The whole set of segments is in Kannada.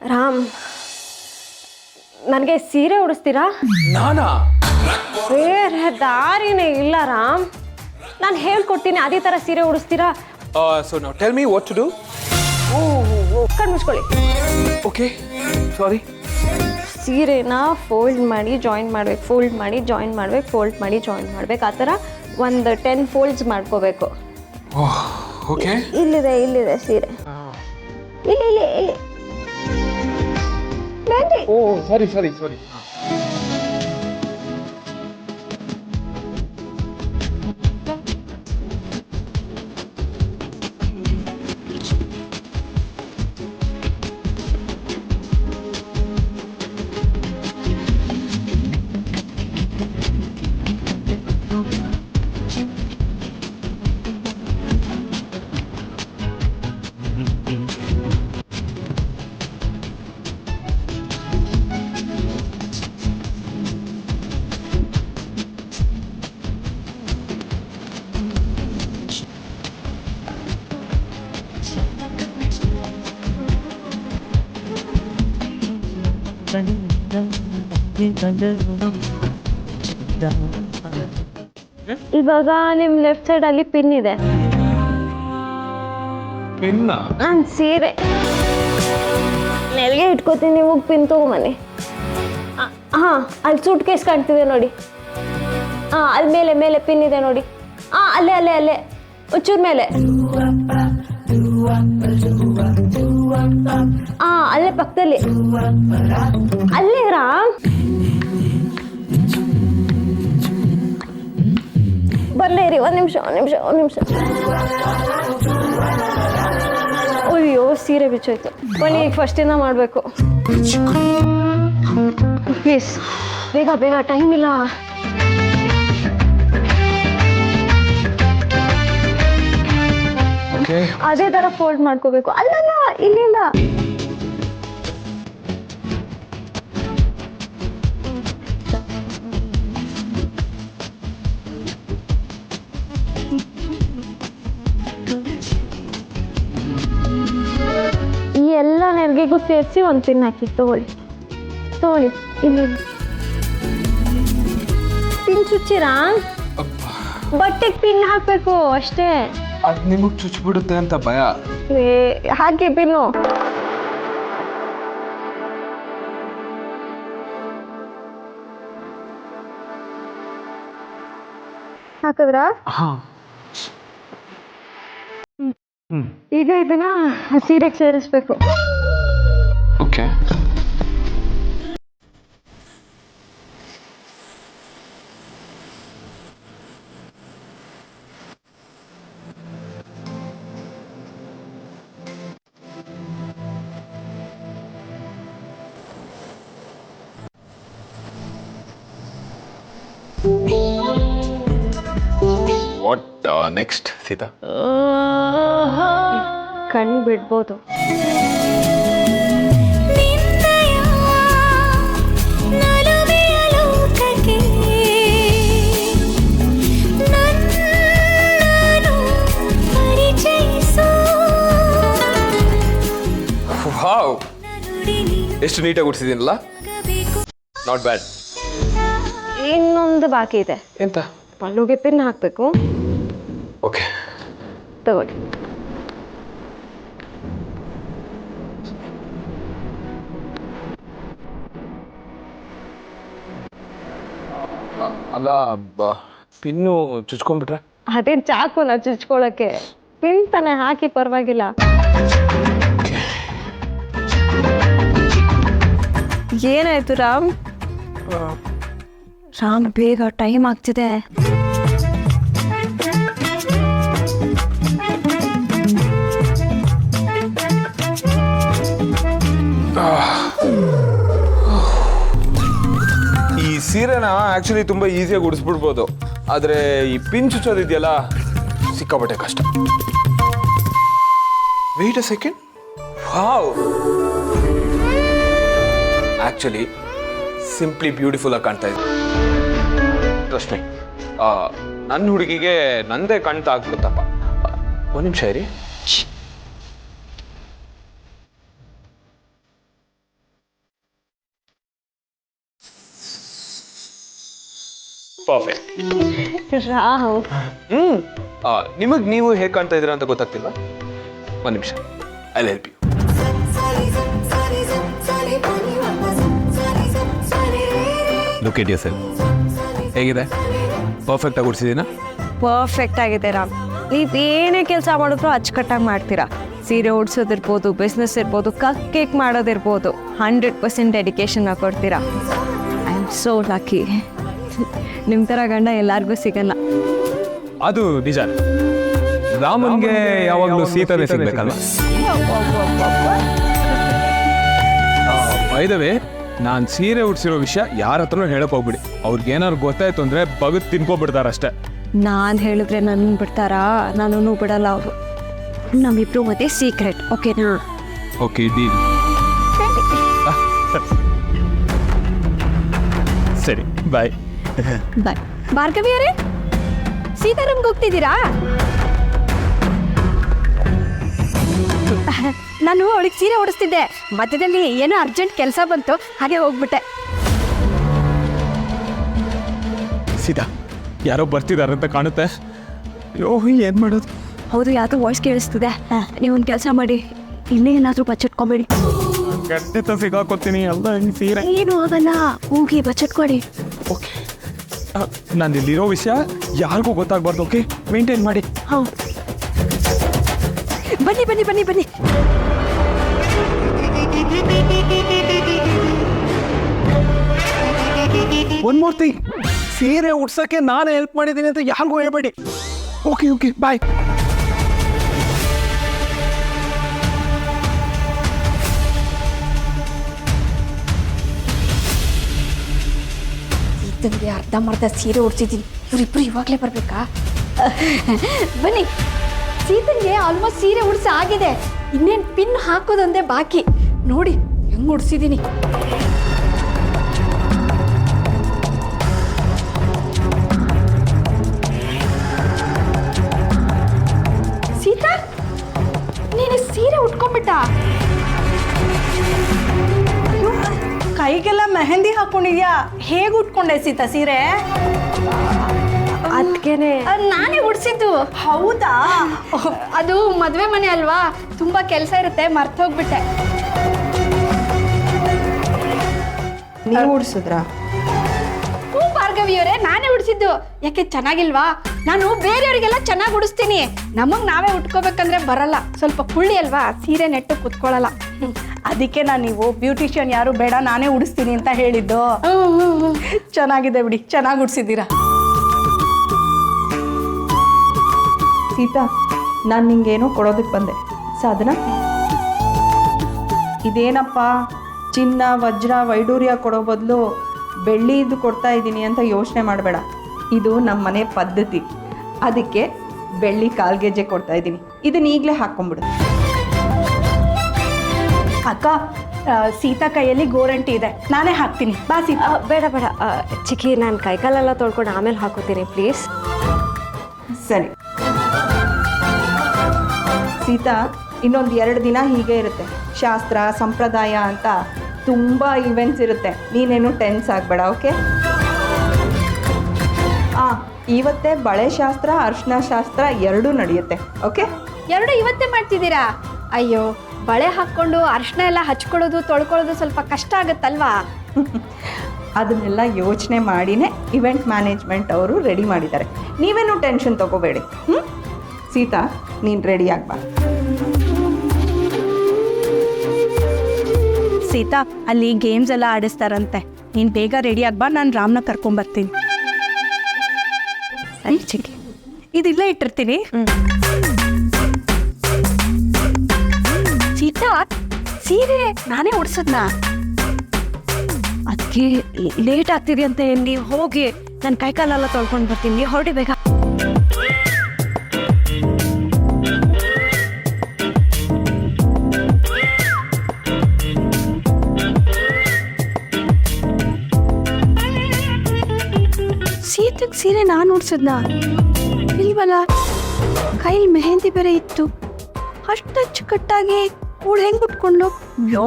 ರಾಮ್, ನನಗೆ ಸೀರೆ ಉಡಿಸ್ತೀರಾ? ನಾನಾ? ಬೇರೆ ದಾರಿನೇ ಇಲ್ಲ ರಾಮ್. ನಾನು ಹೇಳ್ಕೊಡ್ತೀನಿ, ಅದೇ ಥರ ಸೀರೆ ಉಡಿಸ್ತೀರಾ? So now tell me what to do. ಕಣ್ಣು ಮುಚ್ಕೊಳ್ಳಿ. Okay, sorry. ಸೀರೆನ ಫೋಲ್ಡ್ ಮಾಡಿ ಜಾಯಿನ್ ಮಾಡ್ಬೇಕು, ಫೋಲ್ಡ್ ಮಾಡಿ ಜಾಯಿನ್ ಮಾಡ್ಬೇಕು, ಫೋಲ್ಡ್ ಮಾಡಿ ಜಾಯಿನ್ ಮಾಡ್ಬೇಕು. ಆ ಥರ ಒಂದು 10 ಫೋಲ್ಡ್ಸ್ ಮಾಡ್ಕೋಬೇಕು. Okay. ಇಲ್ಲಿದೆ ಸೀರೆ. ಇಲ್ಲಿ ಬನ್ನಿ. Sorry. ಇವಾಗ ನಿಮ್ಮ ಲೆಫ್ಟ್ ಸೈಡ್ ಅಲ್ಲಿ ಪಿನ್ ಇದೆ. ಪಿನ್ನ? ನಾನು ಸೀರೆ ನೆಲ್ಗೆ ಇಟ್ಕೋತೀನಿ, ನಿಮಗೆ ಪಿನ್ ತಗೊಂಬನ್ನಿ. ಹಾಂ, ಅಲ್ಲಿ ಸೂಟ್ ಕೇಸ್ ಕಾಣ್ತಿದೆ ನೋಡಿ. ಹಾಂ, ಅಲ್ಲಿ ಮೇಲೆ ಪಿನ್ ಇದೆ ನೋಡಿ. ಹಾಂ, ಅಲ್ಲೇ ಒಂಚೂರು ಮೇಲೆ. ಹಾಂ, ಅಲ್ಲೇ ಪಕ್ಕದಲ್ಲಿ, ಅಲ್ಲೇ ರಾಮ್. ಬರಲೇ ಇರಿ, ಒಂದು ನಿಮಿಷ. ಅಯ್ಯೋ, ಸೀರೆ ಬಿಚ್ಚೋಯ್ತು. ಬನ್ನಿ, ಈಗ ಫಸ್ಟಿಂದ ಮಾಡಬೇಕು. ಪ್ಲೀಸ್ ಬೇಗ, ಟೈಮ್ ಇಲ್ಲ. ಅದೇ ಥರ ಫೋಲ್ಡ್ ಮಾಡ್ಕೋಬೇಕು. ಅಲ್ಲಲ್ಲ, ಇಲ್ಲಿಂದ. ಈ ಎಲ್ಲ ನೆರಿಗೆಗೂ ಸೇರಿಸಿ ಒಂದು ಪಿನ್ ಹಾಕಿ. ತಗೊಳ್ಳಿ, ಇಲ್ಲಿ ಪಿನ್ ಚುಚ್ಚಿರಾ? ಬಟ್ಟೆಗೆ ಪಿನ್ ಹಾಕಬೇಕು ಅಷ್ಟೇ. ಅದು ನಿಮಗೆ ಚುಚ್ಚಿಬಿಡುತ್ತೆ ಅಂತ ಭಯ. ಹಾಕಿ ಪಿನ್ನು. ಹಾಕಿದ್ರಾ? ಈಗ ಇದನ್ನ ಸೀರೆಗೆ ಸೇರಿಸ್ಬೇಕು. ಓಕೆ. What next Sita? ಕಣ್ಣು ಬಿಡ್ಬೋದು. ವಾವ್, ಎಷ್ಟು ನೀಟಾಗಿ ಉಡ್ಸಿದ್ದೀನಲ್ಲ. Not bad. ಇನ್ನೊಂದು ಬಾಕಿ ಇದೆ. ಎಂತ? ಪಲ್ಲುಗೆ ಪಿನ್ ಹಾಕಬೇಕು. ಓಕೆ, ತಗೊಳ್ಳಿ. ಅಲ್ಲ, ಪಿನ್ನು ಚುಚ್ಕೊಂಡ್ಬಿಟ್ರೆ? ಅದೇನು ಚಾಕುನ ಚುಚ್ಕೊಳ್ಳೋಕ್ಕೆ? ಪಿನ್ ತಾನೆ, ಹಾಕಿ ಪರವಾಗಿಲ್ಲ. ಏನಾಯ್ತು ರಾಮ್? ಬೇಗ ಟೈಮ್ ಆಗ್ತಿದೆ. ಈ ಸೀರೆನ ಆಕ್ಚುಲಿ ತುಂಬಾ ಈಸಿಯಾಗಿ ಉಡಿಸ್ಬಿಡ್ಬೋದು, ಆದ್ರೆ ಈ ಪಿನ್ ಚುಚ್ಚೋದಿದೆಯಲ್ಲ, ಸಿಕ್ಕಾಪಟ್ಟೆ ಕಷ್ಟ. Wait a second. Wow, actually simply beautiful ಆಗಿ ಕಾಣ್ತಾ ಇದೆ. ಟ್ರಸ್ಟ್ ಮೀ, ನನ್ನ ಹುಡುಗಿಗೆ ನಂದೇ ಕಣ್ತಾ ಆಗ್ಬಿಡುತ್ತಪ್ಪ. ಒಂದು ನಿಮಿಷ ಇರಿ. ಪರ್ಫೆಕ್ಟ್. ರಾವ್. ನಿಮಗೆ ನೀವು ಹೇಗೆ ಕಾಣ್ತಾ ಇದ್ದೀರಾ ಅಂತ ಗೊತ್ತಾಗ್ತಿಲ್ವಾ? ಒಂದು ನಿಮಿಷ, I will help you. Look it yourself. ಹೇಗಿದೆ? ಪರ್ಫೆಕ್ಟ್ ಆಗಿ ಉಡ್ಸಿದ್ದೀನಾ? ಪರ್ಫೆಕ್ಟ್ ಆಗಿದೆ ರಾಮ್. ನೀವೇನೇ ಕೆಲಸ ಮಾಡಿದ್ರು ಅಚ್ಚುಕಟ್ಟಾಗಿ ಮಾಡ್ತೀರಾ. ಸೀರೆ ಉಡ್ಸೋದಿರ್ಬೋದು, ಬಿಸ್ನೆಸ್ ಇರ್ಬೋದು, ಕೇಕ್ ಮಾಡೋದಿರ್ಬೋದು, 100% ಡೆಡಿಕೇಶನ್ ಕೊಡ್ತೀರಾ. I am so lucky. ನಿಮ್ಮ ಥರ ಗಂಡ ಎಲ್ಲರಿಗೂ ಸಿಗಲ್ಲ. ಅದು ನಿಜ. ರಾಮನ್ಗೆ ಯಾವಾಗಲೂ ಸೀತಾನೇ ಸಿಗ್ಬೇಕಲ್ಲ. ಬೈ ದ ವೇ, ನಾನು ಸೀರೆ ಉಡ್ಸಿರೋ ವಿಷಯ ಯಾರ ಹತ್ರನೂ ಹೇಳಕ್ ಹೋಗ್ಬಿಡಿ. ಅವ್ರಿಗೇನಾದ್ರು ಗೊತ್ತಾಯ್ತು ಅಂದ್ರೆ ಬಗದ್ ತಿನ್ಕೊಬಿಡ್ತಾರಷ್ಟೇ. ನಾನು ಹೇಳಿದ್ರೆ ನನ್ನ ಬಿಡ್ತಾರಾ? ನಾನು ಬಿಡಲ್ಲ. ಅವರು ನಮ್ಮಿಬ್ರು ಮತ್ತೆ ಸೀಕ್ರೆಟ್. ಓಕೆನಾ? Okay, deal. ಸರಿ, ಬಾಯ್. ಬಾಯ್. ಭಾರ್ಗವಿ ಅವರೇ, ಸೀತಾರಾಮ್ಗೆ ಹೋಗ್ತಿದ್ದೀರಾ? ನಾನು ಅವಳಿಗೆ ಸೀರೆ ಉಡಿಸ್ತಿದ್ದೆ, ಮಧ್ಯದಲ್ಲಿ ಏನೋ ಅರ್ಜೆಂಟ್ ಕೆಲಸ ಬಂತು, ಹಾಗೆ ಹೋಗ್ಬಿಟ್ಟೆ. ಸೀತಾ, ಯಾರೋ ಬರ್ತಿದಾರೆ ಅಂತ ಕಾಣುತ್ತೆ. ಅಯ್ಯೋ, ಏನು ಮಾಡೋದು? ಹೌದು, ಯಾವ್ದು ವಾಯ್ಸ್ ಕೇಳಿಸ್ತಿದೆ. ನೀವೊಂದು ಕೆಲಸ ಮಾಡಿ, ಇಲ್ಲೇ ಏನಾದರೂ ಬಚ್ಚಿಟ್ಕೊಂಬೇಡಿ. ಖಂಡಿತ ಸಿಗಾಕೋತೀನಿ. ಅಲ್ಲ, ಸೀರೆ ಏನು ಆಗಲ್ಲ, ಹೋಗಿ ಬಚ್ಚಿಟ್ಕೊಡಿ. ಓಕೆ. ನಾನು ಇಲ್ಲಿರೋ ವಿಷಯ ಯಾರಿಗೂ ಗೊತ್ತಾಗಬಾರ್ದು. ಓಕೆ, ಮೇಂಟೈನ್ ಮಾಡಿ. ಹಾಂ, ಬನ್ನಿ ಬನ್ನಿ ಬನ್ನಿ ಬನ್ನಿ. ಒನ್ ಮೋರ್ ಥಿಂಗ್, ಸೀರೆ ಉಡ್ಸಕ್ಕೆ ನಾನು ಹೆಲ್ಪ್ ಮಾಡಿದ್ದೀನಿ ಅಂತ ಯಾರಿಗೂ ಹೇಳ್ಬೇಡಿ. ಓಕೆ ಓಕೆ, ಬಾಯ್. ಸೀತಂಗೆ ಅರ್ಧಂಬರ್ಧ ಸೀರೆ ಉಡ್ಸಿದ್ದೀನಿ. ಇವರಿಬ್ರು ಇವಾಗಲೇ ಬರಬೇಕಾ? ಬನ್ನಿ. ಸೀತಂಗೆ ಆಲ್ಮೋಸ್ಟ್ ಸೀರೆ ಉಡ್ಸಿ ಆಗಿದೆ. ಇನ್ನೇನು ಪಿನ್ ಹಾಕೋದೊಂದೇ ಬಾಕಿ. ನೋಡಿ ಹೆಂಗೆ ಉಡ್ಸಿದ್ದೀನಿ. ಸೀತಾ, ನೀನು ಸೀರೆ ಉಟ್ಕೊಂಡ್ಬಿಟ್ಟ? ಕೈಗೆಲ್ಲ ಮೆಹಂದಿ ಹಾಕೊಂಡಿದ್ಯಾ? ಹೇಗೆ ಉಟ್ಕೊಂಡೆ ಸೀತಾ ಸೀರೆ? ಅದಕ್ಕೇನೆ ನಾನೇ ಉಡ್ಸಿದ್ದು. ಹೌದಾ? ಅದು ಮದುವೆ ಮನೆ ಅಲ್ವಾ, ತುಂಬಾ ಕೆಲಸ ಇರುತ್ತೆ, ಮರ್ತೋಗ್ಬಿಟ್ಟೆ. ನೀವು ಉಡ್ಸಿದ್ರಾ? ಹ್ಞೂ ಭಾರ್ಗವಿಯವರೇ, ನಾನೇ ಉಡ್ಸಿದ್ದು. ಯಾಕೆ ಚೆನ್ನಾಗಿಲ್ವಾ? ನಾನು ಬೇರೆಯವರಿಗೆಲ್ಲ ಚೆನ್ನಾಗಿ ಉಡಿಸ್ತೀನಿ, ನಮಗೆ ನಾವೇ ಉಟ್ಕೋಬೇಕಂದ್ರೆ ಬರಲ್ಲ. ಸ್ವಲ್ಪ ಕುಳ್ಳಿ ಅಲ್ವಾ, ಸೀರೆ ನೆಟ್ಟು ಕುತ್ಕೊಳ್ಳಲ್ಲ. ಅದಕ್ಕೆ ನೀವು ಬ್ಯೂಟಿಷಿಯನ್ ಯಾರು ಬೇಡ, ನಾನೇ ಉಡಿಸ್ತೀನಿ ಅಂತ ಹೇಳಿದ್ದು. ಚೆನ್ನಾಗಿದೆ ಬಿಡಿ, ಚೆನ್ನಾಗಿ ಉಡ್ಸಿದ್ದೀರಾ. ಸೀತಾ, ನಾನು ನಿಂಗೇನೋ ಕೊಡೋದಕ್ಕೆ ಬಂದೆ. ಸಾಧನ, ಇದೇನಪ್ಪ ಚಿನ್ನ ವಜ್ರ ವೈಡೂರ್ಯ ಕೊಡೋ ಬದಲು ಬೆಳ್ಳಿದು ಕೊಡ್ತಾ ಇದ್ದೀನಿ ಅಂತ ಯೋಚನೆ ಮಾಡಬೇಡ. ಇದು ನಮ್ಮ ಮನೆ ಪದ್ಧತಿ. ಅದಕ್ಕೆ ಬೆಳ್ಳಿ ಕಾಲ್ಗೆಜ್ಜೆ ಕೊಡ್ತಾ ಇದ್ದೀನಿ. ಇದನ್ನ ಈಗಲೇ ಹಾಕ್ಕೊಂಬಿಡು. ಅಕ್ಕ, ಸೀತಾ ಕೈಯಲ್ಲಿ ಗೋರಂಟಿ ಇದೆ, ನಾನೇ ಹಾಕ್ತೀನಿ. ಬಾ ಸೀತಾ. ಬೇಡ ಬೇಡ ಚಿಕ್ಕಿ, ನಾನು ಕೈಕಾಲೆಲ್ಲ ತೊಳ್ಕೊಂಡು ಆಮೇಲೆ ಹಾಕೋತೀನಿ ಪ್ಲೀಸ್. ಸರಿ ಸೀತಾ, ಇನ್ನೊಂದು 2 ದಿನ ಹೀಗೆ ಇರುತ್ತೆ. ಶಾಸ್ತ್ರ ಸಂಪ್ರದಾಯ ಅಂತ ತುಂಬ ಇವೆಂಟ್ಸ್ ಇರುತ್ತೆ. ನೀನೇನು ಟೆನ್ಸ್ ಆಗಬೇಡ. ಓಕೆ? ಇವತ್ತೇ ಬಳೆ ಶಾಸ್ತ್ರ, ಅರ್ಶಿನ ಶಾಸ್ತ್ರ ಎರಡೂ ನಡೆಯುತ್ತೆ. ಓಕೆ? ಎರಡು ಇವತ್ತೇ ಮಾಡ್ತಿದ್ದೀರಾ? ಅಯ್ಯೋ, ಬಳೆ ಹಾಕ್ಕೊಂಡು ಅರ್ಶಿನ ಎಲ್ಲ ಹಚ್ಕೊಳ್ಳೋದು ತೊಳ್ಕೊಳ್ಳೋದು ಸ್ವಲ್ಪ ಕಷ್ಟ ಆಗುತ್ತಲ್ವಾ? ಅದನ್ನೆಲ್ಲ ಯೋಚನೆ ಮಾಡಿನೇ ಇವೆಂಟ್ ಮ್ಯಾನೇಜ್ಮೆಂಟ್ ಅವರು ರೆಡಿ ಮಾಡಿದ್ದಾರೆ. ನೀವೇನು ಟೆನ್ಷನ್ ತಗೋಬೇಡಿ. ಸೀತಾ, ನೀನು ರೆಡಿ ಆಗ್ಬಾ. ಸೀತಾ, ಅಲ್ಲಿ ಗೇಮ್ಸ್ ಎಲ್ಲ ಆಡಿಸ್ತಾರಂತೆ. ನೀನು ಬೇಗ ರೆಡಿ ಆಗ್ಬಾ, ನಾನು ರಾಮ್ನ ಕರ್ಕೊಂಬರ್ತೀನಿ. ಸರಿ ಚಿಕ್ಕಿ, ಇದಿಲ್ಲೇ ಇಟ್ಟಿರ್ತೀನಿ. ಸೀತಾ, ಸೀರೆ ನಾನೇ ಉಡ್ಸದ್ನಾ? ಅದಕ್ಕೆ ಲೇಟ್ ಆಗ್ತಿದೆಯಂತೆ. ನೀವು ಹೋಗಿ, ನಾನು ಕೈಕಾಲೆಲ್ಲ ತೊಳ್ಕೊಂಡು ಬರ್ತೀನಿ. ನೀವು ಹೊರಡಿ ಬೇಗ. ಸೀತೆಗೆ ಸೀರೆ ನಾನು ಉಡ್ಸದ್ನ? ಇಲ್ವಲ್ಲ, ಕೈಲಿ ಮೆಹಂದಿ ಬೇರೆ ಇತ್ತು. ಅಷ್ಟು ಅಚ್ಚುಕಟ್ಟಾಗಿ ಅವಳು ಹೆಂಗೆ ಉಟ್ಕೊಂಡ್ಲು? ಅಯ್ಯೋ,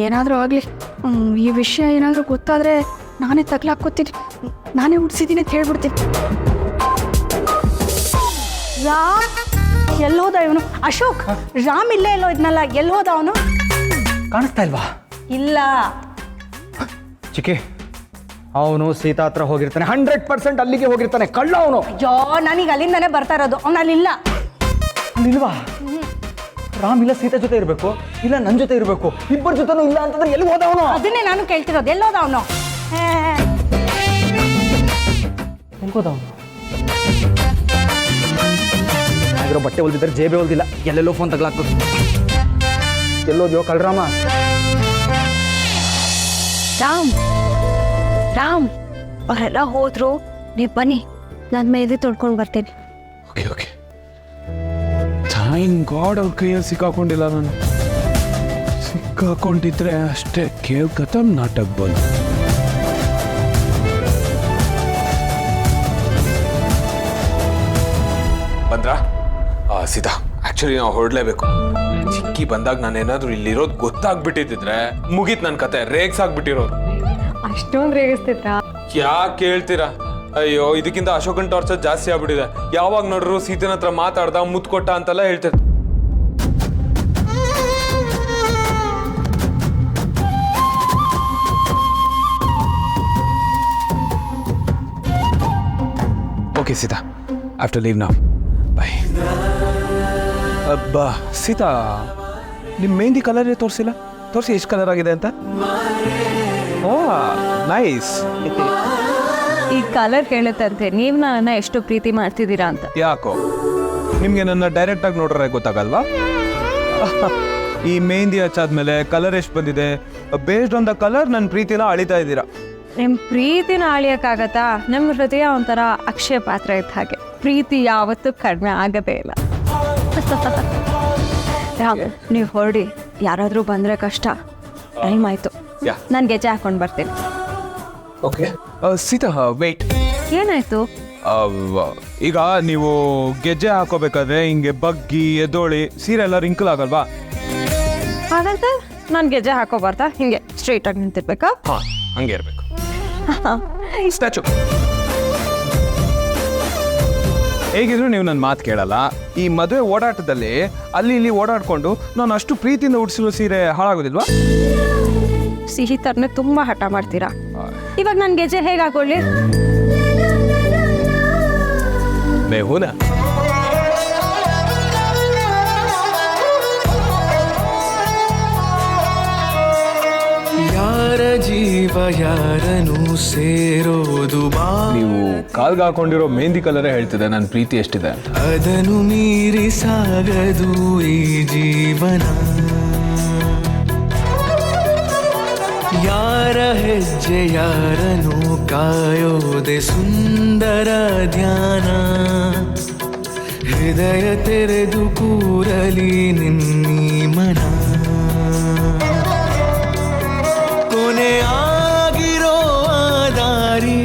ಏನಾದರೂ ಆಗಲಿ, ಈ ವಿಷಯ ಏನಾದರೂ ಗೊತ್ತಾದರೆ ನಾನೇ ತಗ್ಲಾಕೋತೀನಿ, ನಾನೇ ಉಡ್ಸಿದ್ದೀನಿ ಅಂತ ಹೇಳ್ಬಿಡ್ತೀನಿ. ರಾಮ್ ಎಲ್ಲೋದ ಇವನು? ಅಶೋಕ್, ರಾಮ್ ಇಲ್ಲೇ ಎಲ್ಲೋ ಇದ್ನಲ್ಲ, ಎಲ್ಲಿ ಹೋದ ಅವನು? ಕಾಣಿಸ್ತಾ ಇಲ್ವಾ? ಇಲ್ಲ. ಚಿಕ್ಕಿ, ಅವನು ಸೀತಾ ಹತ್ರ ಹೋಗಿರ್ತಾನೆ, 100% ಅಲ್ಲಿಗೆ ಹೋಗಿರ್ತಾನೆ. ಕಳ್ಳ ಅವನು. ಅಯ್ಯೋ, ನನಗೆ ಅಲ್ಲಿಂದಾನೇ ಬರ್ತಾ ಇರೋದು, ಅವನು ಅಲ್ಲಿಲ್ಲ. ಅಲ್ಲಿಲ್ವಾ? ರಾಮ್ ಇಲ್ಲ ಸೀತಾ ಜೊತೆ ಇರಬೇಕು, ಇಲ್ಲ ನನ್ನ ಜೊತೆ ಇರಬೇಕು. ಇಬ್ಬರ ಜೊತೆನೂ ಇಲ್ಲ ಅಂತಂದ್ರೆ ಎಲ್ಲಿ ಹೋದ ಅವನು? ಅದನ್ನೇ ನಾನು ಕೇಳ್ತಿರೋದು, ಎಲ್ಲೋದ ಅವನು? ಎಲ್ಗೋದ ಅವನು? ಆಗಿರೋ ಬಟ್ಟೆ ಹೊಲ್ದಿದ್ದಾರೆ, ಜೇಬೆ ಹೊಲ್ದಿಲ್ಲ, ಎಲ್ಲೆಲ್ಲೋ ಫೋನ್ ತಗ್ಲಾಕ್ಬೇಕು. ಎಲ್ಲೋದ್ಯೋ ಕಳ್ರಾಮ? ರಾಮ್ ರಾಮ್ ಅವರೆಲ್ಲ ಹೋದ್ರು, ನೀವು ಬನ್ನಿ, ನಾನು ಮೆಹಂದಿ ತೊಳ್ಕೊಂಡು ಬರ್ತೇನೆ. Okay okay. ಥ್ಯಾಂಕ್ ಗಾಡ್ ಅವ್ರ ಕೈಯಲ್ಲಿ ಸಿಕ್ಕಾಕೊಂಡಿಲ್ಲ ನಾನು. ಸಿಕ್ಕಾಕೊಂಡಿದ್ರೆ ಅಷ್ಟೇ, ಕೇವ್ ಖತಮ್, ನಾಟಕ ಬಂದು. ಬಂದ್ರಾ? ಸೀತಾ, ಆಕ್ಚುಲಿ ನಾವು ಹೊರಡ್ಲೇಬೇಕು. ಚಿಕ್ಕಿ ಬಂದಾಗ ನಾನೇನಾದ್ರೂ ಇಲ್ಲಿರೋದು ಗೊತ್ತಾಗ್ಬಿಟ್ಟಿದ್ರೆ ಮುಗೀತ್ ನನ್ನ ಕತೆ, ರೇಗ್ಸ್ ಆಗ್ಬಿಟ್ಟಿರೋದು. ಅಷ್ಟೊಂದು ರೇಗಿಸ್ತಿದ್ರಾ? ಯಾಕೆ ಕೇಳ್ತೀರಾ? ಅಯ್ಯೋ, ಇದಕ್ಕಿಂತ ಅಶೋಕನ್ ಟಾರ್ಚರ್ ಜಾಸ್ತಿ ಆಗ್ಬಿಟ್ಟಿದೆ. ಯಾವಾಗ ನೋಡ್ರು ಸೀತನ ಹತ್ರ ಮಾತಾಡ್ದ, ಮುತ್ತು ಕೊಟ್ಟ ಅಂತೆಲ್ಲ ಹೇಳ್ತಾರೆ. ಓಕೆ ಸೀತಾ, ಆಫ್ಟರ್ ಲೀವ್ ನಾವು ಬಾಯ್. ಅಬ್ಬಾ ಸೀತಾ, ನಿಮ್ಮ ಮೆಹಂದಿ ಕಲರೇ ತೋರಿಸಿಲ್ಲ. ತೋರಿಸಿ ಎಷ್ಟು ಕಲರ್ ಆಗಿದೆ ಅಂತ. ಓ ನೈಸ್. ಈ ಕಲರ್ ಕೇಳುತ್ತಂತೆ, ನೀವು ನನ್ನ ಎಷ್ಟು ಪ್ರೀತಿ ಮಾಡ್ತಿದ್ದೀರಾ ಅಂತ. ಯಾಕೋ ನಿಮಗೆ ನನ್ನ ಡೈರೆಕ್ಟ್ ಆಗಿ ನೋಡ್ರೆ ಗೊತ್ತಾಗಲ್ವಾ? ಈ ಮೆಹಂದಿ ಹಚ್ಚಾದ್ಮೇಲೆ ಕಲರ್ ಎಷ್ಟು ಬಂದಿದೆ, ಬೇಸ್ಡ್ ಆನ್ ದ ಕಲರ್ ನನ್ನ ಪ್ರೀತಿನ ಅಳಿತಾ ಇದ್ದೀರಾ. ನಿಮ್ಮ ಪ್ರೀತಿನ ಅಳಿಯೋಕ್ಕಾಗತ್ತಾ? ನಮ್ಮ ಹೃದಯ ಒಂಥರ ಅಕ್ಷಯ ಪಾತ್ರ ಇದ್ದ ಹಾಗೆ, ಪ್ರೀತಿ ಯಾವತ್ತೂ ಕಡಿಮೆ ಆಗದೇ ಇಲ್ಲ. ನೀವು ಹೊರಡಿ, ಯಾರಾದರೂ ಬಂದರೆ ಕಷ್ಟ. ಟೈಮ್ ಆಯಿತು, ಯಾ. ನಾನು ಗೆಜ್ಜೆ ಹಾಕೊಂಡು ಬರ್ತೀನಿ. Okay Sita, wait. ಏನಾಯಿತು? ಈಗ ನೀವು ಗೆಜ್ಜೆ ಹಾಕೋಬೇಕಾದ್ರೆ ಹಿಂಗೆ ಬಗ್ಗಿ ಎದ್ದೋಳಿ ಸೀರೆ ಎಲ್ಲ ರಿಂಕಲ್ ಆಗಲ್ವಾ? ಹಾಗಂತ ನಾನು ಗೆಜ್ಜೆ ಹಾಕೋಬಾರ್ದಾ? ಹಿಂಗೆ ಸ್ಟ್ರೈಟಾಗಿ ನಿಂತಿರ್ಬೇಕಾ? ಹಾಂ, ಹಂಗೆ ಇರಬೇಕು. ಸ್ಟ್ಯಾಚು. ಹೇಗಿದ್ರು ನೀವು ನನ್ನ ಮಾತು ಕೇಳಲ್ಲ. ಈ ಮದುವೆ ಓಡಾಟದಲ್ಲಿ ಅಲ್ಲಿ ಇಲ್ಲಿ ಓಡಾಡ್ಕೊಂಡು ನಾನು ಅಷ್ಟು ಪ್ರೀತಿಯಿಂದ ಉಡ್ಸಿರೋ ಸೀರೆ ಹಾಳಾಗೋದಿಲ್ವಾ? ಸಿಹಿ ಥರನೇ ತುಂಬ ಹಠ ಮಾಡ್ತೀರಾ. ಇವಾಗ ನಾನು ಗೆಜ್ಜೆ ಹೇಗೆ ಹಾಕೊಳ್ಳಿ? ಮೇಹುನ ಯಾರ ಜೀವ ಯಾರನು ಸೇರೋದು ಬಾ, ನೀವು ಕಾಲ್ಗೆ ಹಾಕೊಂಡಿರೋ ಮೆಹಂದಿ ಕಲರೇ ಹೇಳ್ತಿದೆ ನನ್ನ ಪ್ರೀತಿ ಎಷ್ಟಿದೆ ಅಂತ. ಅದನ್ನು ಮೀರಿ ಸಾಗದು ಈ ಜೀವನ. ಯಾರ ಹೆಜ್ಜೆ ಯಾರನು ಕಾಯೋದೆ ಸುಂದರ ಧ್ಯಾನ. ಹೃದಯ ತೆರೆದು ಕೂರಲಿ ನಿನ್ನೀ ಮನ. ಕೊನೆ ಆಗಿರೋ ದಾರಿ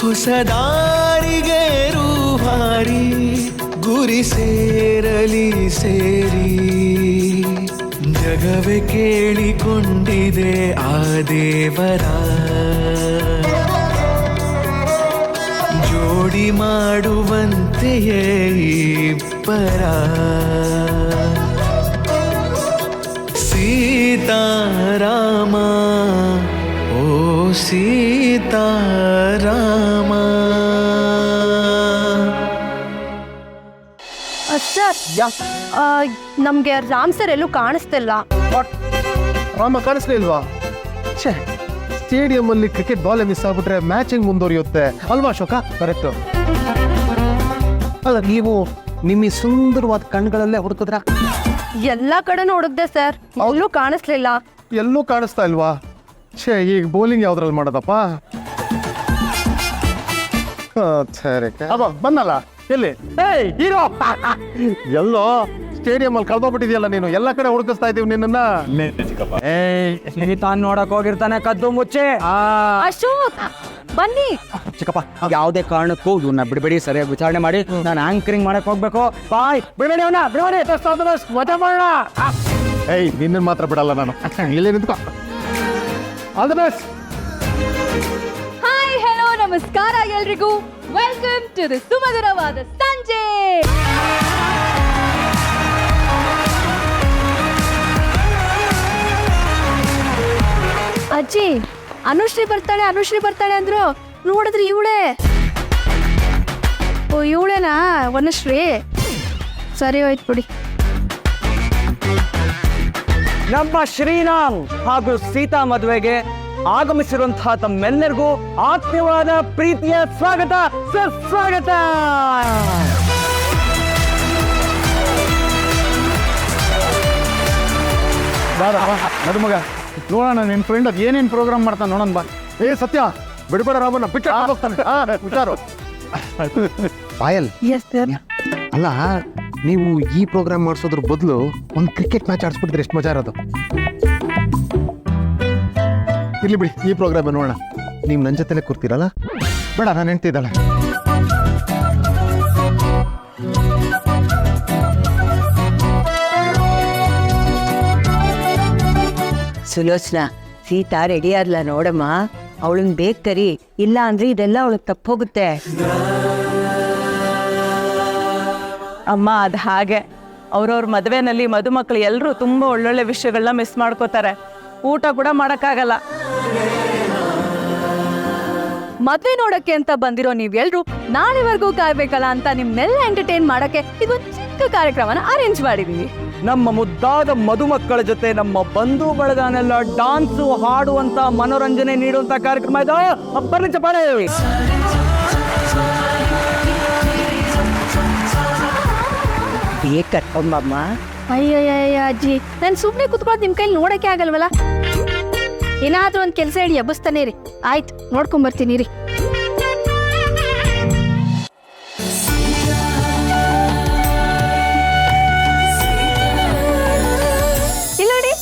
ಹೊಸ ದಾರಿಗೆ ರೂವಾರಿ. ಗುರಿ ಸೇರಲಿ ಸೇರಿ ಜಗವೇ ಕೇಳಿಕೊಂಡಿದೆ ಆ ದೇವರ. ಜೋಡಿ ಮಾಡುವಂತೆಯೇ ಇಬ್ಬರ. ಸೀತಾರಾಮ ಓ ಸೀತಾರಾಮ. ಸರ್, ನಮಗೆ ರಾಮ್ ಸರ್ ಎಲ್ಲೂ ಕಾಣಿಸ್ತಿಲ್ಲ. ರಾಮ ಕಾಣಿಸ್ಲಿಲ್ವಾ? ಛೇ, ಸ್ಟೇಡಿಯಂ ಅಲ್ಲಿ ಕ್ರಿಕೆಟ್ ಬಾಲ್ ಮಿಸ್ ಆಗ್ಬಿಟ್ರೆ ಮ್ಯಾಚಿಂಗ್ ಮುಂದುವರಿಯುತ್ತೆ ಅಲ್ವಾ ಅಶೋಕ? ಕರೆಕ್ಟು. ಅಲ್ಲ, ನೀವು ನಿಮ್ಮ ಸುಂದರವಾದ ಕಣ್ಗಳಲ್ಲೇ ಹುಡುಕಿದ್ರ? ಎಲ್ಲ ಕಡೆನೂ ಹುಡುಕ್ದೆ ಸರ್, ಎಲ್ಲೂ ಕಾಣಿಸ್ಲಿಲ್ಲ. ಎಲ್ಲೂ ಕಾಣಿಸ್ತಾ ಇಲ್ವಾ? ಛೇ, ಈಗ ಬೌಲಿಂಗ್ ಯಾವ್ದ್ರಲ್ಲಿ ಮಾಡೋದಪ್ಪ? ಸರಿ, ಅಬ್ಬ ಬಂದಲ್ಲ. ಎಲ್ಲಿ? ಏಯ್ ಹೀರೋ, ಎಲ್ಲೋ ಸ್ಟೇಡಿಯಂ ಅಲ್ಲಿ ಕಳ್ದೋಗ್ಬಿಟ್ಟಿದ್ಯಲ್ಲ ನೀನು. ಎಲ್ಲ ಕಡೆ ಹುಡುಕಿಸ್ತಾ ಇದೀವಿ ನಿನ್ನ. ಸ್ನೇಹಿತ ನೋಡಕ್ ಹೋಗಿರ್ತಾನೆ ಕದ್ದು ಮುಚ್ಚೆ. ಅಶೋಕ್ ಬನ್ನಿ. ಚಿಕ್ಕಪ್ಪ, ಯಾವುದೇ ಕಾರಣಕ್ಕೂ ಇವನ್ನ ಬಿಡಬೇಡಿ, ಸರಿಯಾಗಿ ವಿಚಾರಣೆ ಮಾಡಿ. ನಾನು ಆಂಕರಿಂಗ್ ಮಾಡಕ್ ಹೋಗ್ಬೇಕು. ಬಾಯ್, ಬಿಡಬೇಡಿ ಅವನ್ನ, ಬಿಡಬೇಡಿ. ಮಜಾ ಮಾಡೋಣ. ಏಯ್, ನಿನ್ನ ಮಾತ್ರ ಬಿಡಲ್ಲ ನಾನು. ಇಲ್ಲೇ ನಿಂತ್ಕೋ. All the best. ನಮಸ್ಕಾರ ಎಲ್ರಿಗೂ. ವೆಲ್ಕಮ್ ಟು ದಿ ಸುಮಧುರವಾದ ಸಂಜೆ. ಅಜ್ಜಿ, ಅನುಶ್ರೀ ಬರ್ತಾಳೆ ಅಂದ್ರು, ನೋಡಿದ್ರಿ ಇವಳೇ. ಓ, ಇವಳೇನಾ ವನಶ್ರೀ? ಸರಿ ಹೋಯ್ತು ಬಿಡಿ. ನಮ್ಮ ಶ್ರೀರಾಮ್ ಹಾಗೂ ಸೀತಾ ಮದುವೆಗೆ ಆಗಮಿಸಿರುವಂತಹ ತಮ್ಮೆಲ್ಲರಿಗೂ ಆತ್ಮೀಯವಾದ ಪ್ರೀತಿಯ ಸ್ವಾಗತ, ಸುಸ್ವಾಗತ. ನಡುಮಗ ನೋಡೋಣ ನಿನ್ನ ಫ್ರೆಂಡ್ ಅದು ಏನೇನು ಪ್ರೋಗ್ರಾಮ್ ಮಾಡ್ತಾನೆ ನೋಡೋಣ ಬಾ. ಏ ಸತ್ಯ, ಬಿಡ್ಬೇಡ ರಾಮಣ್ಣ, ಪಿಕ್ಚರ್ ಹುಷಾರು. ಪಾಯಲ್, ಅಲ್ಲ ನೀವು ಈ ಪ್ರೋಗ್ರಾಮ್ ಮಾಡಿಸೋದ್ರ ಬದಲು ಒಂದು ಕ್ರಿಕೆಟ್ ಮ್ಯಾಚ್ ಆಡಿಸ್ಬಿಟ್ಟಿದ್ರೆ ಎಷ್ಟು ಮಜಾ ಇರೋದು. ಇಲ್ಲಿ ಬಿಡಿ, ಈ ಪ್ರೋಗ್ರಾಮ್ ನೋಡೋಣ. ನೀವು ನನ್ನ ಜೊತೆಲೆ ಕೂರ್ತೀರಲ್ಲ? ಬೇಡ, ನಾನು ಹೆಂಡ್ತಿದ್ದಾಳೆ. ಸುಲೋಚನಾ, ಸೀತಾ ರೆಡಿ ಆದ್ಲ ನೋಡಮ್ಮ. ಅವಳನ್ನ ಬೇಗ ಕರಿ, ಇಲ್ಲ ಅಂದ್ರೆ ಇದೆಲ್ಲ ಅವಳಿಗೆ ತಪ್ಪೋಗುತ್ತೆ. ಅಮ್ಮ, ಅದು ಹಾಗೆ ಅವ್ರವ್ರ ಮದುವೆನಲ್ಲಿ ಮದುಮಕ್ಕಳು ಎಲ್ಲರೂ ತುಂಬ ಒಳ್ಳೊಳ್ಳೆ ವಿಷಯಗಳನ್ನ ಮಿಸ್ ಮಾಡ್ಕೋತಾರೆ. ಊಟ ಕೂಡ ಮಾಡೋಕ್ಕಾಗಲ್ಲ. ಮದ್ವೆ ನೋಡಕ್ಕೆ ಅಂತ ಬಂದಿರೋ ನೀವೆಲ್ರೂ ನಾಳೆವರೆಗೂ ಕಾಯ್ಬೇಕಲ್ಲ ಅಂತ ನಿಮ್ನೆಲ್ಲ ಎಂಟರ್ಟೈನ್ ಮಾಡಕ್ಕೆ ಇದೊಂದು ಚಿಕ್ಕ ಕಾರ್ಯಕ್ರಮನ ಅರೇಂಜ್ ಮಾಡಿದೀವಿ. ನಮ್ಮ ಮುದ್ದಾದ ಮದುಮಕ್ಕಳ ಜೊತೆ ನಮ್ಮ ಬಂಧು ಬಳಗನೆಲ್ಲ ಡಾನ್ಸು, ಹಾಡುವಂತ, ಮನೋರಂಜನೆ ನೀಡುವಂತ ಕಾರ್ಯಕ್ರಮ ಇದು. ಬರ್ಲಿ ಚಪ್ಪಾಳೆ. ಬೇಗ ಕರ್ಕೊಂಬಮ್ಮ. ಅಯ್ಯಯ್ಯ ಅಜ್ಜಿ, ನಾನು ಸುಮ್ಮನೆ ಕುತ್ಕೊಳ್ಳೋದು ನಿಮ್ ಕೈಲಿ ನೋಡಕ್ಕೆ ಆಗಲ್ವಲ್ಲ. ಏನಾದ್ರೂ ಒಂದು ಕೆಲಸ ಹೇಳಿ ಎಬ್ಬಿಸ್ತಾನೆ ರೀ. ಆಯ್ತು, ನೋಡ್ಕೊಂಬರ್ತೀನಿ ರೀ. ಇಲ್ಲ ನೋಡಿ,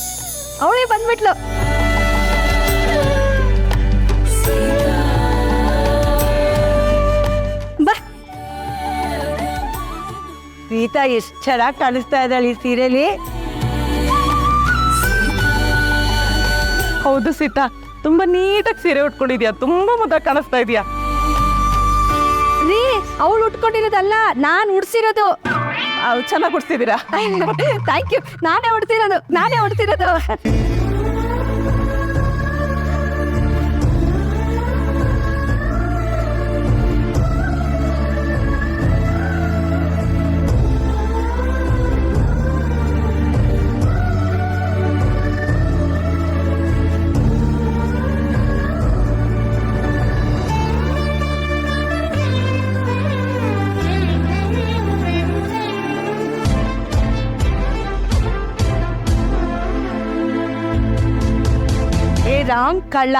ಅವಳೇ ಬಂದ್ಬಿಟ್ಲು. ಬಾ. ಸೀತಾ ಎಷ್ಟು ಚೆನ್ನಾಗಿ ಕಾಣಿಸ್ತಾ ಇದ್ದಾಳೆ ಈ ಸೀರೆಲಿ. ಹೌದು ಸೀತಾ, ತುಂಬಾ ನೀಟಾಗಿ ಸೀರೆ ಉಟ್ಕೊಂಡಿದ್ಯಾ, ತುಂಬಾ ಮುದ್ದಾಗಿ ಕಾಣಿಸ್ತಾ ಇದೆಯಾ. ರೀ, ಅವಳು ಉಟ್ಕೊಂಡಿರೋದಲ್ಲ, ನಾನು ಉಡ್ಸಿರೋದು. ಚೆನ್ನಾಗಿ ಉಡ್ಸಿದ್ದೀರಾ. Thank you. ನಾನೇ ಉಡ್ತಿರೋದು. ರಾಮ್ ಕಳ್ಳ,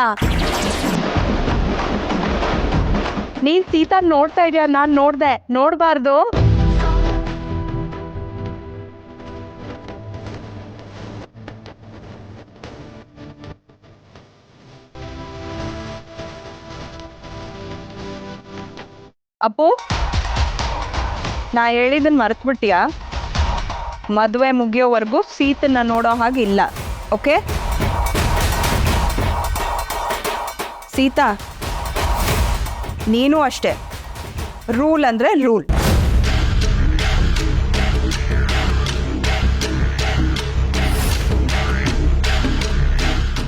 ನೀನ್ ಸೀತಾ ನೋಡ್ತಾ ಇದೀಯ, ನಾನ್ ನೋಡ್ದೆ, ನೋಡ್ಬಾರ್ದು. ಅಪ್ಪು, ನಾ ಹೇಳಿದನ್ ಮರೆತ್ಬಿಟ್ಟಿಯಾ? ಮದುವೆ ಮುಗಿಯೋವರೆಗೂ ಸೀತನ್ನ ನೋಡೋ ಹಾಗಿಲ್ಲ, ಓಕೆ? ಸೀತಾ, ನೀನು ಅಷ್ಟೇ. ರೂಲ್ ಅಂದ್ರೆ ರೂಲ್.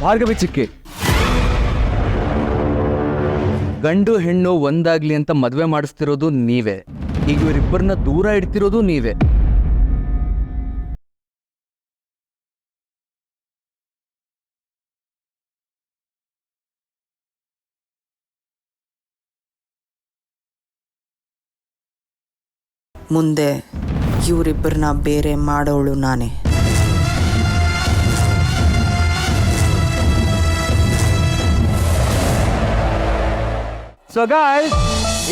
ಭಾರ್ಗವಿ ಚಿಕ್ಕಿ, ಗಂಡು ಹೆಣ್ಣು ಒಂದಾಗ್ಲಿ ಅಂತ ಮದುವೆ ಮಾಡಿಸ್ತಿರೋದು ನೀವೇ. ಈಗ ಇವರಿಬ್ಬರನ್ನ ದೂರ ಇಡ್ತಿರೋದು ನೀವೇ. ಮುಂದೆ ಇವರಿಬ್ಬರನ್ನ ಬೇರೆ ಮಾಡೋಳು ನಾನೇ. ಸೊ ಗಾಯ್ಸ್,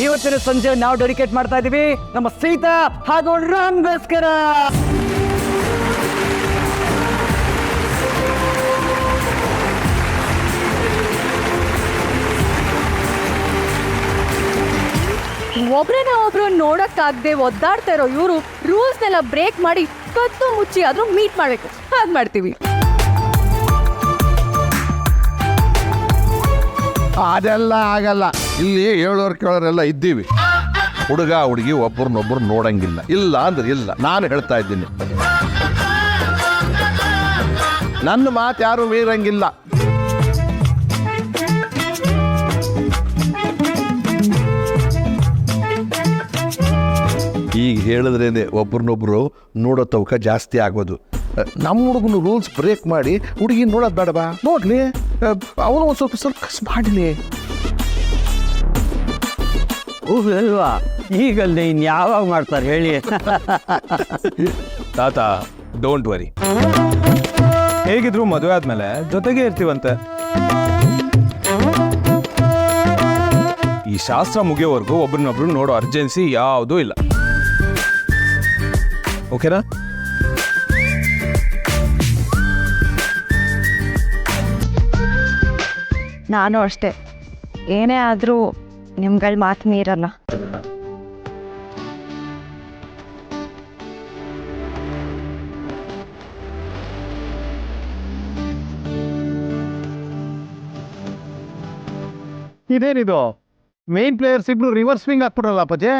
ಇವತ್ತಿನ ಸಂಜೆ ನಾವು ಡೆಡಿಕೇಟ್ ಮಾಡ್ತಾ ಇದೀವಿ ನಮ್ಮ ಸೀತಾ ಹಾಗೂ ರಾಮ್ಗೋಸ್ಕರ. ಒಬ್ರು ನೋಡಕ್ಕಾಗದೆ ಒದ್ದಾಡ್ತಾ ಇರೋ ಇವರು ರೂಲ್ಸ್ನೆಲ್ಲ ಬ್ರೇಕ್ ಮಾಡಿ ಕದ್ದು ಮುಚ್ಚಿ ಆದ್ರೂ ಮೀಟ್ ಮಾಡ್ಬೇಕು. ಹಾಗೆ ಮಾಡ್ತೀವಿ. ಅದೆಲ್ಲ ಆಗಲ್ಲ. ಇಲ್ಲಿ ಹೇಳೋರು ಕೇಳೋರೆಲ್ಲ ಇದ್ದೀವಿ. ಹುಡುಗ ಹುಡುಗಿ ಒಬ್ಬರನ್ನೊಬ್ರು ನೋಡಂಗಿಲ್ಲ. ಇಲ್ಲ ಅಂದ್ರೆ ಇಲ್ಲ, ನಾನು ಹೇಳ್ತಾ ಇದ್ದೀನಿ. ನನ್ನ ಮಾತು ಯಾರು ಮೀರಂಗಿಲ್ಲ. ಈಗ ಹೇಳಿದ್ರೇನೆ ಒಬ್ರನ್ನೊಬ್ರು ನೋಡೋ ತವಕ ಜಾಸ್ತಿ ಆಗೋದು. ನಮ್ಮ ಹುಡುಗನು ರೂಲ್ಸ್ ಬ್ರೇಕ್ ಮಾಡಿ ಹುಡುಗಿ ನೋಡೋದು ಬೇಡವಾ? ನೋಡ್ಲಿ, ಅವನು ಒಂದು ಸ್ವಲ್ಪ ಸರ್ಕಸ್ ಮಾಡಲಿ. ಅಲ್ವಾ? ಈಗಲ್ಲದೆ ಇನ್ಯಾವಾಗ ಮಾಡ್ತಾರೆ ಹೇಳಿ? ತಾತ ಡೋಂಟ್ ವರಿ, ಹೇಗಿದ್ರು ಮದುವೆ ಆದ್ಮೇಲೆ ಜೊತೆಗೆ ಇರ್ತೀವಂತೆ. ಈ ಶಾಸ್ತ್ರ ಮುಗಿಯೋವರೆಗೂ ಒಬ್ರನ್ನೊಬ್ರು ನೋಡೋ ಅರ್ಜೆನ್ಸಿ ಯಾವುದೂ ಇಲ್ಲ. ಓಕೆನಾ? ನಾನು ಅಷ್ಟೇ, ಏನೇ ಆದರೂ ನಿಮ್ಗಳ ಮಾತು ಮೀರಲ್ಲ. ಇದೇನಿದು ಮೇನ್ ಪ್ಲೇಯರ್ಸ್ ಇಬ್ರು ರಿವರ್ಸ್ ಸ್ವಿಂಗ್ ಹಾಕ್ಬಿಟ್ರಲ್ಲ ಅಪ್ಪಾಜಿ.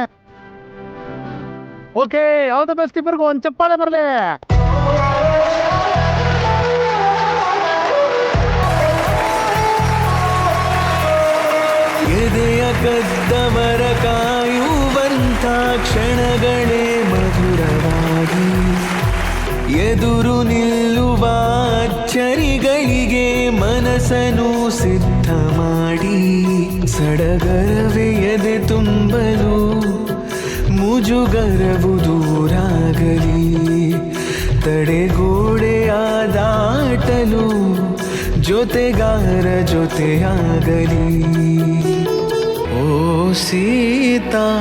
ಓಕೆ, ಆಲ್ ದ ಬೆಸ್ಟ್ ಇಬ್ಬರಿಗೂ ಒಂದು ಚಪ್ಪಾಳೆ ಬರಲಿ. ಎದೆಯ ಗದ್ದವರ ಕಾಯುವಂಥ ಕ್ಷಣಗಳೇ ಮಧುರವಾಗಿ, ಎದುರು ನಿಲ್ಲುವ ಅಚ್ಚರಿಗಳಿಗೆ ಮನಸ್ಸನ್ನು ಸಿದ್ಧ ಮಾಡಿ, ಸಡಗರವೇ ಎದೆ ತುಂಬಲು ಮುಜುಗರವು ದೂರಾಗಲಿ, ತಡೆಗೋಡೆಯ ದಾಟಲು ಜೊತೆಗಾರ ಜೊತೆಯಾಗಲಿ. ಓ ಸೀತಾರಾಮ